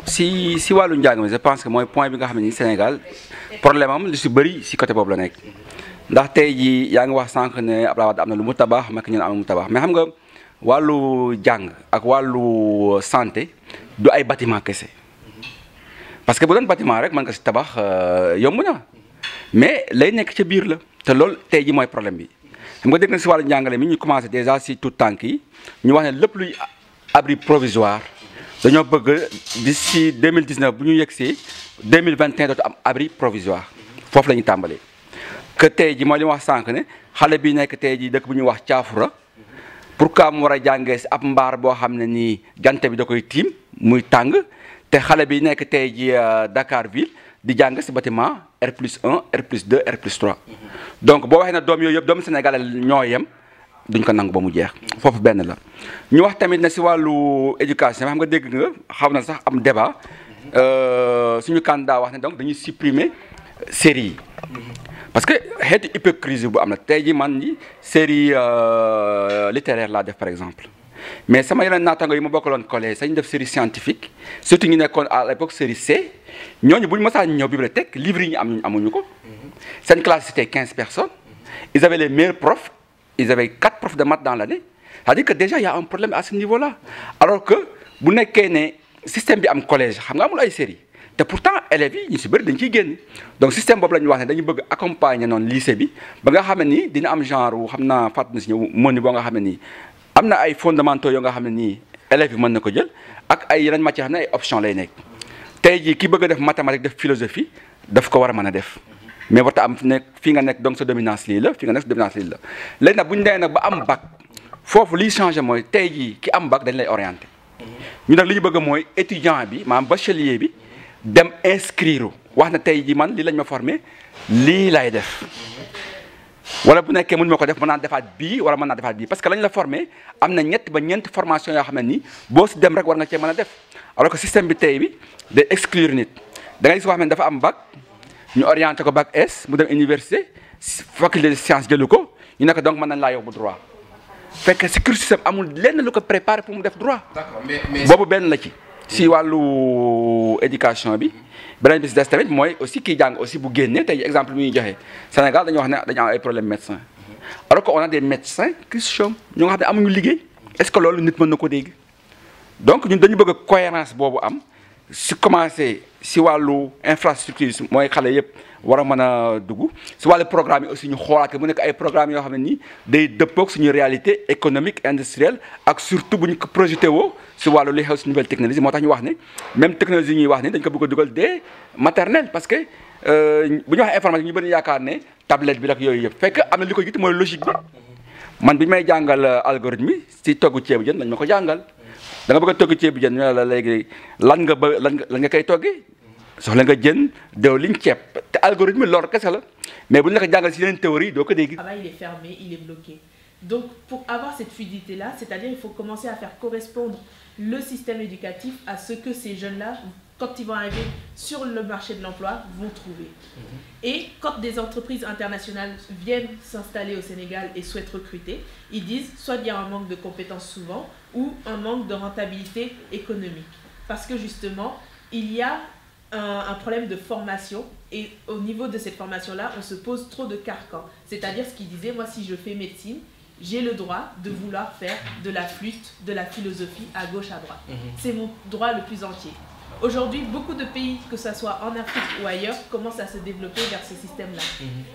si wàllu njàng mi je pense que mooy point bi nga xam ne ni Sénégal problème am lu si bëri si côté boobu la nekk ndax tey jii yaa ngi wax sànq ne Abdoulaye Wade am na lu mu tabax Macky ñun am na lu mu tabax mais xam nga wàllu jàng ak wàllu santé du ay bâtiment kese parce que bu doon bâtiment rek mën nga si tabax yomb na mais lay nekk ca biir la te loolu tey jii mooy problème bi xam nga dégg na si wàllu njàngale mi ñu commencé déjà si tout tànk yi ñu wax ne lépp luy abri provisoire dañoo bëgg d'ici 2019 bu ñu yegsee 2021 dootu am abri provisoire foofu la ñu tàmbalee que tey ji mooy li ma wax sànq ne xale bi nekk tey ji dëkk bu ñuy wax Caafura pourquoi mu war a jàngee si ab mbaar boo xam ne nii jant bi da koy tiim muy tàng te xale bi nekk tey ji Dakar ville di jàng si bâtiment R+1 R+2 R+3 donc boo waxee ne doom yooyu yëpp doomu Sénégalais ñoo yem duñ ko nangu ba mu jeex foofu benn la ñu wax tamit ne si wàllu éducation xam nga dégg nga xaw na sax am débat suñu candidat wax ne donc dañuy supprimer série yi parce que xeetu hypocrisie bu am na tey ji man ñi série littéraire laa def par exemple mais sama yeneen naataango yi ma bokkaloon collège sañ def série scientifique surtout ñu nekkoon à l'époque série C ñooñu bu ñu mësaan ñëw bibliothèque livres yi ñu am amuñu ko seen classe c'était 15 personnes ils avaient les meilleurs profs ils avaient 4 profs de maths dans l'année c'est-à-dire que déjà il y a un problème à ce niveau-là alors que bu nekkee ne système bi am collège xam nga amul ay série te pourtant élèves yi ñu si bëri dañ ciy génn donc système boobu la ñu wax ne dañu bëgg accompagner noonu lycée bi ba nga xam ne nii dina am genre xam naa fàttali na si ñëw moni boo nga xam ne nii am na ay fondamentaux yoo nga xam ne nii élèves yi mën na ko jël ak ay yeneen matières xam ne ay option lay nekk tey jii ki bëgg a def mathématique def philosophie daf ko war a mën a def mais warta am nekk fii nga nekk donc sa dominance lii la fii nga nekk sa dominance lii la léegi nag bu ñu demee nag ba am bac foofu liy changé mooy tey jii ki am bac dañ lay orienté ñu nag li ñu bëgg mooy étudiant bi maanaam bachelier bi dem inscrire wax na tey jii man lii lañ ma formé lii lay def wala bu nekkee mënu ma ko def mën naa defaat bii wala mën naa defaat bii parce que lañ la formé am na ñett ba ñeent formation yoo xam ne nii boo si dem rek war nga cee mën a def alors que système bi tey bi day exclure nit da ngay gis koo xam ne dafa am bac ñu orienté ko bac S mu dem université faculté de science jëlu ko ñu ne ko donc mën nañ laa yóbbu droit fekk si cursus am amul lenn lu ko préparé pour mu def droit. D'accord, mais boobu benn la ci. si wàllu éducation bi beneen bi si des tamit mooy aussi kii jàng aussi bu génnee tey exemple bi ñuy joxe Sénégal dañoo wax ne dañu am ay problème médecin alors que on a des médecins qui chôment ñoo nga xam ne amuñu liggéey est-ce que loolu nit mën na ko dégg donc ñun dañu bëgg a cohérence boobu am si commencé si wàllu infrastructure mooy xale yëpp war a mën a dugg si wàllu programme yi aussi ñu xoolaat mu nekk ay programmes yoo xam ne nii day dëppoog suñu réalité économique industrielle ak surtout bu ñu ko projeté woo si wàllu li xew si nouvelle technologie moo tax ñu wax ne même technologie ñuy wax ni dañ ko bëgg a dugal dès maternelle parce que bu ñu waxee informatique ñu bëri yaakaar ne tablette bi rek yooyu yëpp fekk am na li ko jiitu mooy logique bi man bi may jàngal algorithme yi si togg ceebu jën lañ ma ko jàngal da nga bëgg a togg ceebu jën ñu ne la léegi lan nga koy toggee soxla nga jën diwlin ceeb te algorithme loolu kese la mais bu ñu la ko jàngal si yeneen théorie doo ko dégg. Le travail il est fermé, il est bloqué. Donc pour avoir cette fluidité-là, c'est-à-dire il faut commencer à faire correspondre le système éducatif à ce que ces jeunes-là, quand ils vont arriver sur le marché de l'emploi, vont trouver. Et quand des entreprises internationales viennent s'installer au Sénégal et souhaitent recruter, ils disent soit il y a un manque de compétences souvent ou un manque de rentabilité économique. Parce que justement, il y a un problème de formation et au niveau de cette formation-là, on se pose trop de carcans. C'est-à-dire ce qu'il disait, moi si je fais médecine, j'ai le droit de vouloir faire de la flûte, de la philosophie à gauche, à droite. C'est mon droit le plus entier. Aujourd'hui, beaucoup de pays, que ce soit en Afrique ou ailleurs, commencent à se développer vers ce système-là.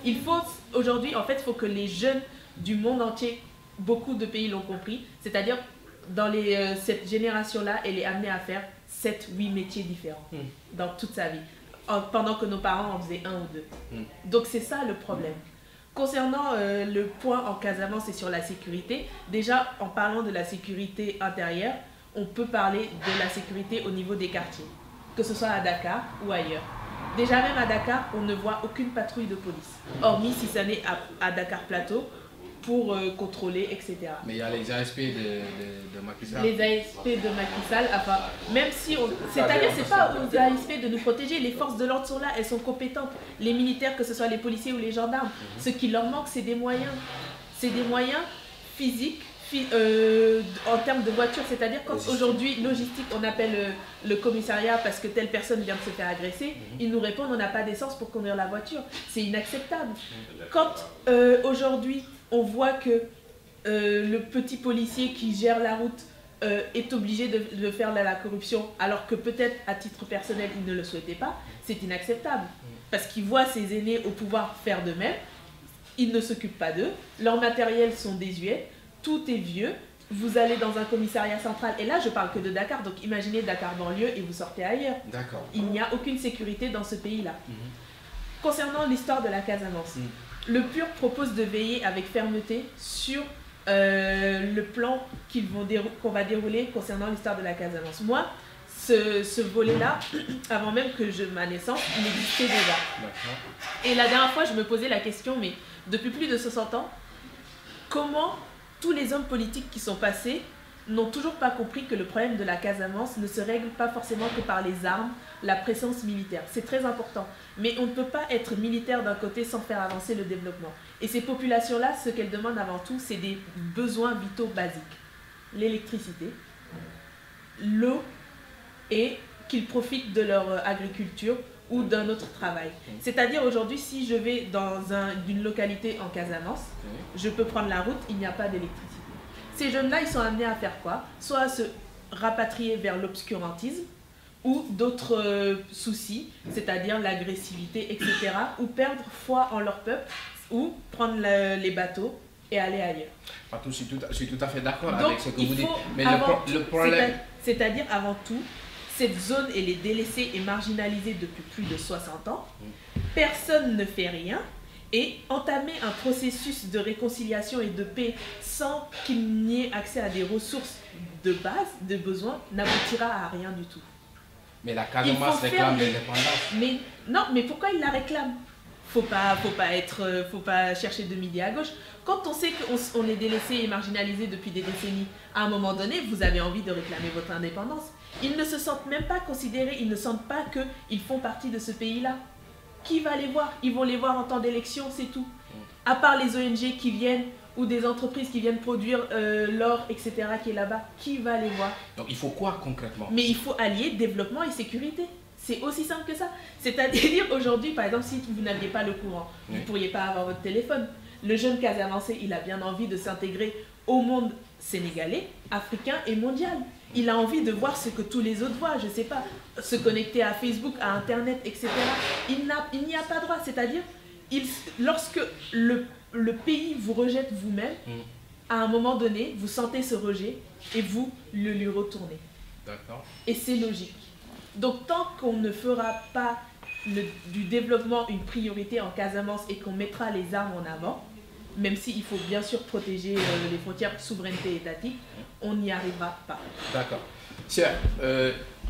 Il faut, aujourd'hui, en fait, il faut que les jeunes du monde entier, beaucoup de pays l'ont compris, c'est-à-dire dans cette génération-là, elle est amenée à faire 7-8 métiers différents dans toute sa vie, pendant que nos parents en faisaient 1 ou 2. Donc c'est ça le problème. Concernant le point en Casamance et sur la sécurité, déjà en parlant de la sécurité intérieure, on peut parler de la sécurité au niveau des quartiers, que ce soit à Dakar ou ailleurs. Déjà même à Dakar, on ne voit aucune patrouille de police, hormis si ça n'est à Dakar Plateau, pour contrôler, etc. Mais il y a les ASP de Macky Sall. Les ASP de Macky Sall, enfin, même si on... C'est-à-dire, c'est pas aux ASP de nous protéger, les forces de l'ordre sont là, elles sont compétentes. Les militaires, que ce soit les policiers ou les gendarmes, ce qui leur manque, c'est des moyens. C'est des moyens physiques, en termes de voiture, c'est-à-dire quand aujourd'hui, logistique, on appelle le commissariat parce que telle personne vient de se faire agresser, ils nous répondent on n'a pas d'essence pour conduire la voiture. C'est inacceptable. Quand aujourd'hui, on voit que le petit policier qui gère la route est obligé de faire la corruption alors que peut-être à titre personnel il ne le souhaitait pas, c'est inacceptable. Parce qu'il voit ses aînés au pouvoir faire de même, ils ne s'occupent pas d'eux, leurs matériels sont désuets, tout est vieux, vous allez dans un commissariat central, et là je parle que de Dakar, donc imaginez Dakar banlieue et vous sortez ailleurs. Il n'y a aucune sécurité dans ce pays-là. Concernant l'histoire de la Casamance, le PUR propose de veiller avec fermeté sur le plan qu'on va dérouler concernant l'histoire de la Casamance. Moi, ce volet-là, avant même que ma naissance, il existait déjà. Et la dernière fois, je me posais la question, mais depuis plus de 60 ans, comment tous les hommes politiques qui sont passés n'ont toujours pas compris que le problème de la Casamance ne se règle pas forcément que par les armes, la présence militaire. C'est très important. Mais on ne peut pas être militaire d'un côté sans faire avancer le développement. Et ces populations-là, ce qu'elles demandent avant tout, c'est des besoins vitaux basiques. L'électricité, l'eau et qu'ils profitent de leur agriculture ou d'un autre travail. C'est-à-dire aujourd'hui, si je vais dans une localité en Casamance, je peux prendre la route, il n'y a pas d'électricité. Ces jeunes-là, ils sont amenés à faire quoi? Soit à se rapatrier vers l'obscurantisme ou d'autres soucis, c'est-à-dire l'agressivité, etc. Ou perdre foi en leur peuple ou prendre les bateaux et aller ailleurs. Fatou, je suis tout à fait d'accord avec ce que vous dites. Mais le problème... C'est-à-dire avant tout, cette zone, elle est délaissée et marginalisée depuis plus de 60 ans. Personne ne fait rien. Et entamer un processus de réconciliation et de paix sans qu'il n'y ait accès à des ressources de base, de besoins, n'aboutira à rien du tout. Mais la Casamance réclame l'indépendance. Mais non, mais pourquoi il la réclame? Faut pas chercher de midi à gauche. Quand on sait qu'on est délaissé et marginalisé depuis des décennies, à un moment donné, vous avez envie de réclamer votre indépendance. Ils ne se sentent même pas considérés, ils ne sentent pas qu'ils font partie de ce pays-là. Qui va les voir? Ils vont les voir en temps d'élection, c'est tout. À part les ONG qui viennent ou des entreprises qui viennent produire l'or, etc. qui est là-bas, qui va les voir? Donc il faut quoi concrètement? Mais il faut allier développement et sécurité. C'est aussi simple que ça. C'est-à-dire aujourd'hui, par exemple, si vous n'aviez pas le courant, vous ne pourriez pas avoir votre téléphone. Le jeune Casamancé, il a bien envie de s'intégrer au monde sénégalais, africain et mondial. Il a envie de voir ce que tous les autres voient, je ne sais pas, se connecter à Facebook, à Internet, etc. Il n'y a pas droit, c'est-à-dire, lorsque le pays vous rejette vous-même, à un moment donné, vous sentez ce rejet et vous le lui retournez. D'accord. Et c'est logique. Donc tant qu'on ne fera pas du développement une priorité en Casamance et qu'on mettra les armes en avant, même s'il faut bien sûr protéger les frontières de souveraineté étatique, on n'y arrivera pas. D'accord. Tiens,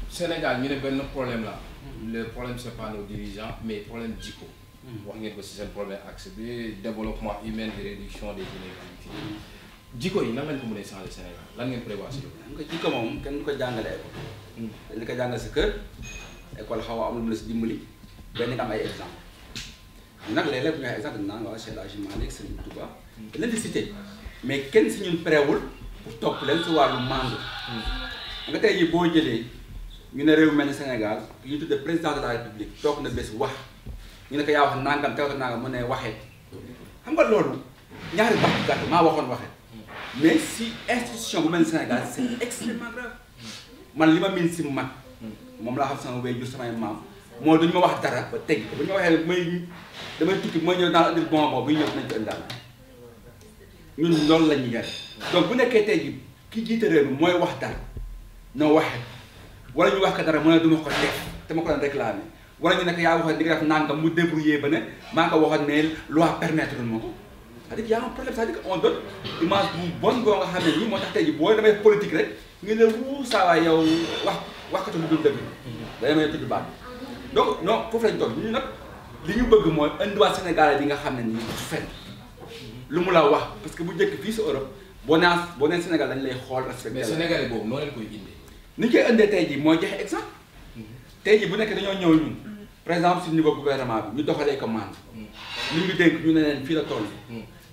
Sénégal, il y a un problème là. Le problème, ce n'est pas nos dirigeants, mais le problème Djiko. C'est un problème accès, développement humain et réduction des inégalités. Djiko, il n'y a pas de changer au Sénégal. Qu'est-ce que vous prévoyez? Djiko, c'est un peu jàngale li ko jàngal sa kër école xaw a amul lu si dimbali benn nga am ay exemple nag léeg-léeg bu ñu waxee exemple dañu naan waa Cheikh El Hadji Malick Serigne Touba leen di cité mais kenn si ñun préwul pour topp leen si wàllu mandu nga tey jii boo jëlee ñu ne réew mel ni Sénégal ñu tudde président de la République toog na bés wax ñu ne ko yaa wax nangam teewta nangam mu ne waxee xam nga loolu ñaari bax bu gàtt maa waxoon waxee mais si institution bu mel ni Sénégal c'est extrêmement grave. Man li ma miin si mag moom laa xam sama wéy jur samay maam moo duñu ma wax dara ba teg ko bu ñu ma waxee damay tukki mooy ñëw naa indil bon bu ñu ñëw nañ ko indaal ñun loolu la ñuy yare donc bu nekkee tey ji ki jiite réew mi mooy wax dara noo waxee wala ñu wax ko dara mu ne duma ko def te ma ko doon réclamé wala ñu nekk yaa waxoon di nga def nangam mu débrouillé ba ne maa ko waxoon ne loi permettre ma ko c'est-à-dire y a un problème, c'est-à-dire qu'on donne une image bonne boo nga xam ne nii moo tax tey jii booy damay politique rek nga ne wuu saa waay yow wax ko lu dul dëgg day may tudd baat donc non foofu lañ toog ñu nag li ñu bëgg mooy indiwaat Sénégalais yi nga xam ne nii fenn lu mu la wax parce que bu njëkk fii si Europe boo nee Sénégal dañ lay xool respecté. mais Sénégalais boobu noo leen koy indee. ni ñu koy indee tey jii mooy joxe exemple tey jii bu nekk dañoo ñëw ñun par exemple si niveau gouvernement bi ñu doxalee ko maanaam li ñu dénk ñu ne leen fii la toll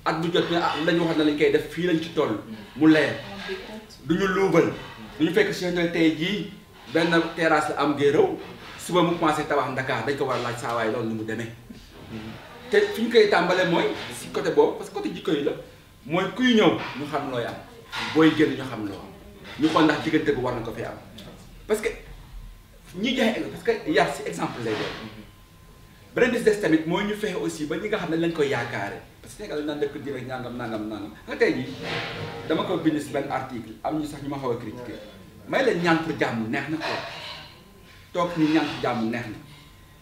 at bu jot la ñu wax na lañ koy def fii lañ ci toll mu leer duñu luubal duñu fekk si ñoom tey jii benn terrasse la am géeraw suba mu commencé tabax Dakar dañ ko war a laaj saa waay loolu ni mu demee te fi ñu koy tàmbalee mooy si côté boobu parce que côté jikko yi la mooy kuy ñëw ñu xam looy am booy génn ñu xam loo am ñu xool ndax diggante bu war na ko fi am parce que ñi joxe parce que yar si exemple lay doon beneen bis des tamit mooy ñu fexe aussi ba ñi nga xam ne lañ koy yaakaare parce que Sénégal naan dëkk di rek nangam nga tey jii dama ko bind si benn article am ñu sax ñu ma xaw a critiquer may leen ñaan pour jàmm neex na ko toog ñu ñaan pour jàmm neex na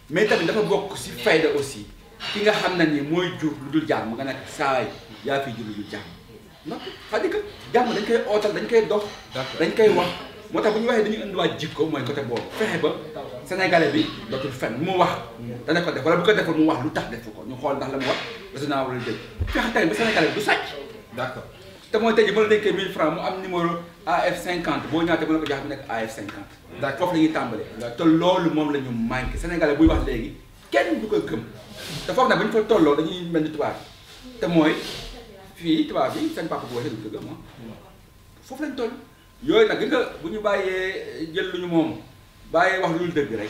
mais tamit dafa bokk si fayda aussi ki nga xam ne ni mooy jur lu dul jàmm nga nekk saay yaa fi jur lu dul jàmm ndax c'est-à-dire que jàmm dañ koy ootal dañ koy dox dañ koy wax moo tax bu ñu waxee dañuy indiwaat jikko mooy côté boobu fexe ba sénégalais bi dootul fen mu wax dana ko def wala bu ko defal mu wax lu tax defu ko ñu xool ndax la mu wax raisonnable wala dëgg fexe tamit ba sénégalais bi du sàcc d'accord te mooy tey jii mën na nekkee 1000 francs mu am numéro AF50 boo ñaatee mën na ko jox mu nekk AF50 d'accord foofu la ñuy tàmbale te loolu moom la ñu manqué sénégalais buy wax léegi kenn du ko gëm te foofu nag bu ñu fa tolloo dañuy mel ni tubaab te mooy fii tubaab bi seen papa bu waxee du ko gëm foofu lañ toll yooyu nag nga bu ñu bàyyee jël lu ñu moom bàyyee wax lu dul dëgg rek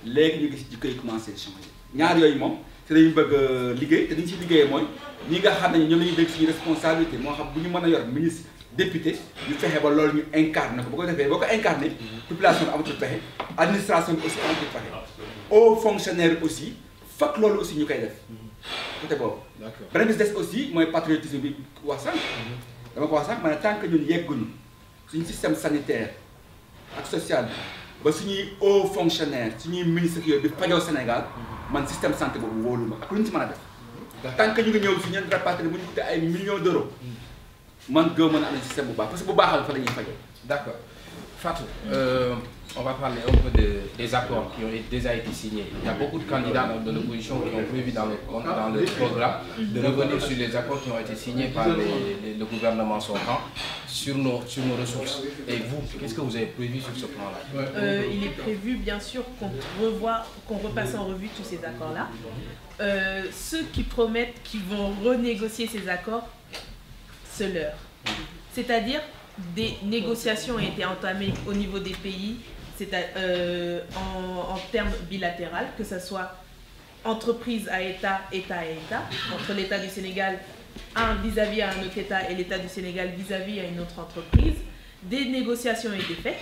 léegi ñu gis jikko yi commencé changer ñaar yooyu moom te dañu bëgg liggéey te dañu si liggéeyee mooy ñi nga xam ne ñoom la ñuy dégg suñu responsabilité moo xam bu ñu mën a yor ministre député ñu fexe ba loolu ñu incarné ko bu ko defee boo ko incarné population bi amatul pexe administration bi aussi amatul pexe aux fonctionnaires aussi fekk loolu aussi ñu koy def côté boobu beneen bis des aussi mooy patriotisme bi wax sànq dama ko wax sànq ma ne tant que ñun yegguñu suñu système sanitaire ak social bi ba suñuy hauts fonctionnaires suñuy ministres yooyu bi fajoo Sénégal man système santé boobu wóolu ma ak lu ñu si mën a def tant que ñu ngi ñëw fi ñeen rapatrié bu ñu coûté ay millions d'euros man gëm mën a am système bu baax parce que bu baaxal fa la ñuy fajoo. D'accord Fatou, on va parler un peu des accords qui ont déjà été signés. Il y a beaucoup de candidats de l'opposition qui ont prévu dans le programme de revenir sur les accords qui ont été signés par le gouvernement sortant sur nos ressources. Et vous, qu'est-ce que vous avez prévu sur ce plan-là? Il est prévu bien sûr qu'on repasse en revue tous ces accords-là. Ceux qui promettent qu'ils vont renégocier ces accords, c'est leur. C'est-à-dire des négociations ont été entamées au niveau des pays en termes bilatéraux, que ce soit entreprise à État, État à État, entre l'État du Sénégal vis-à-vis à un autre État et l'État du Sénégal vis-à-vis à une autre entreprise. Des négociations ont été faites.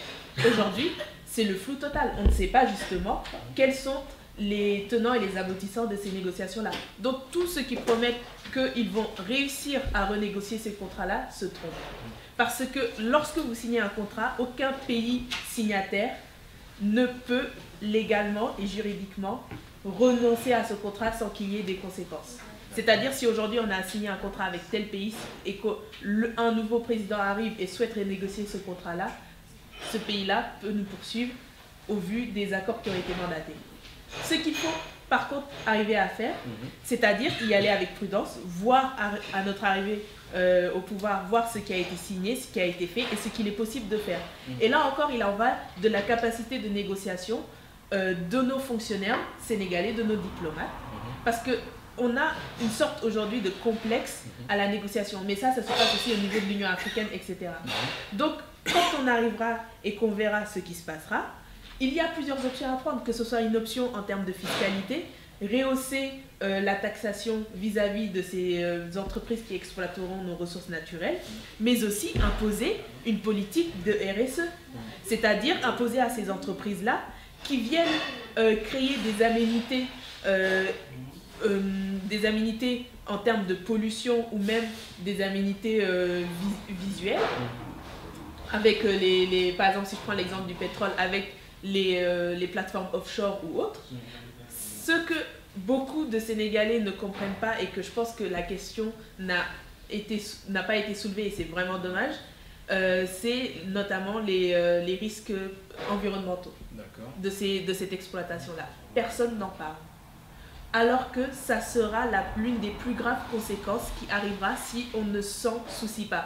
Aujourd'hui, c'est le flou total. On ne sait pas justement quels sont les tenants et les aboutissants de ces négociations-là. Donc, tous ceux qui promettent qu'ils vont réussir à renégocier ces contrats-là se trompent. Parce que lorsque vous signez un contrat, aucun pays signataire ne peut légalement et juridiquement renoncer à ce contrat sans qu'il y ait des conséquences. C'est-à-dire si aujourd'hui on a signé un contrat avec tel pays et qu'un nouveau président arrive et souhaite renégocier ce contrat-là, ce pays-là peut nous poursuivre au vu des accords qui ont été mandatés. Ce qu'il faut par contre arriver à faire, c'est-à-dire y aller avec prudence, voir à notre arrivée au pouvoir, voir ce qui a été signé, ce qui a été fait et ce qu'il est possible de faire. Et là encore, il en va de la capacité de négociation de nos fonctionnaires sénégalais, de nos diplomates, parce qu'on a une sorte aujourd'hui de complexe à la négociation, mais ça se passe aussi au niveau de l'Union africaine, etc. Donc, quand on arrivera et qu'on verra ce qui se passera, il y a plusieurs options à prendre, que ce soit une option en termes de fiscalité, rehausser la taxation vis-à-vis de ces entreprises qui exploiteront nos ressources naturelles, mais aussi imposer une politique de RSE, c'est-à-dire imposer à ces entreprises-là qui viennent créer des aménités en termes de pollution ou même des aménités visuelles, avec par exemple si je prends l'exemple du pétrole, avec les plateformes offshore ou autres. Ce que beaucoup de Sénégalais ne comprennent pas et que je pense que la question n'a pas été soulevée et c'est vraiment dommage, c'est notamment les risques environnementaux de cette exploitation-là. Personne n'en parle. Alors que ça sera l'une des plus graves conséquences qui arrivera si on ne s'en soucie pas.